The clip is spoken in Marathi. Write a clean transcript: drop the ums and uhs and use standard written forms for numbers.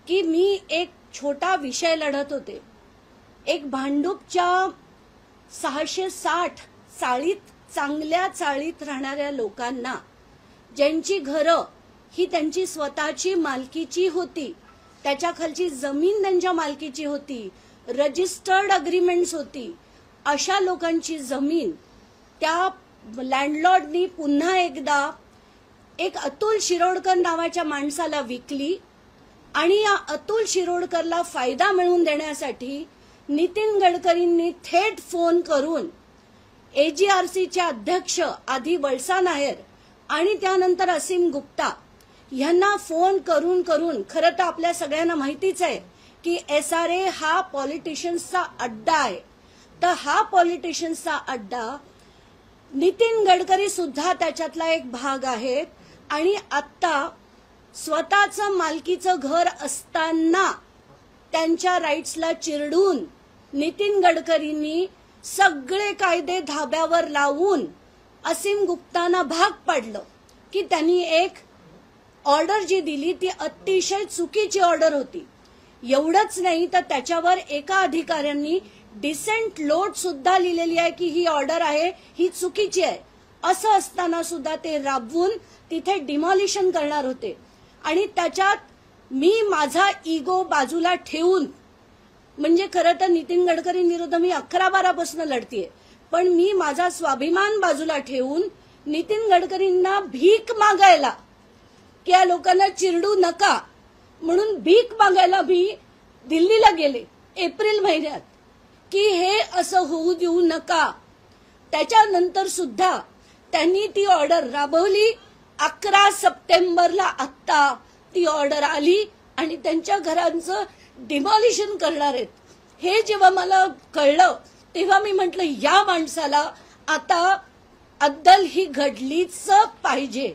की मी एक छोटा विषय लढत होते। एक भांडूपच्या 660 चाळीत चांगल्या चाळीत राहणाऱ्या लोकांना ज्यांची घरं ही त्यांची स्वतःची मालकीची होती, त्याच्या खालची जमीन त्यांच्या मालकीची होती, रजिस्टर्ड अग्रीमेंट्स होती, अशा लोकांची जमीन त्या लँडलॉर्डनी पुन्हा एकदा एक अतुल शिरोडकर नावाच्या माणसाला विकली आणि या अतुल शिरोडकरला फायदा मिळवून देण्यासाठी नितीन गडकरींनी थेट फोन करून एजीआरसीचे अध्यक्ष आधी वळसा नायर आणि त्यानंतर असीम गुप्ता यांना फोन करून खरं तर आपल्या सगळ्यांना माहितीच आहे की एसआरए हा पॉलिटिशियन्सचा अड्डा आहे। तर हा पॉलिटिशियन्सचा अड्डा नितीन गडकरी सुद्धा त्याच्यातला एक भाग आहेत आणि आता स्वतःचं मालकीचं घर असताना त्यांच्या राईट्सला चिरडून नितीन गडकरींनी सगळे कायदे धाब्यावर लावून असीम गुप्तांना भाग पाडलं की त्यांनी एक ऑर्डर जी दिली ती अतिशय चुकीची ऑर्डर होती। एवढंच नाही तर त्याच्यावर एका अधिकाऱ्यांनी डिसेंट लोट सुद्धा लिहिलेली आहे की ही ऑर्डर आहे ही चुकीची आहे। असं असताना सुद्धा ते राबवून तिथे डिमॉलिशन करणार होते आणि त्याच्यात मी माझा इगो बाजूला ठेवून, म्हणजे खरं तर नितीन गडकरींविरुद्ध मी 11-12 पासून लढतीये, पण मी माझा स्वाभिमान बाजूला ठेवून नितीन गडकरींना भीक मागायला की या लोकांना चिरडू नका म्हणून भीक मागायला मी दिल्लीला गेले एप्रिल महिन्यात की हे असं होऊ देऊ नका। त्याच्यानंतर सुद्धा त्यांनी ती ऑर्डर राबवली। 11 सप्टेंबरला आत्ता ती ऑर्डर आली आणि त्यांच्या घरांचं डिमॉलिशन करणार आहेत। हे जेव्हा मला कळलं तेव्हा मी म्हटलं या माणसाला आता अद्दल ही घडलीच पाहिजे।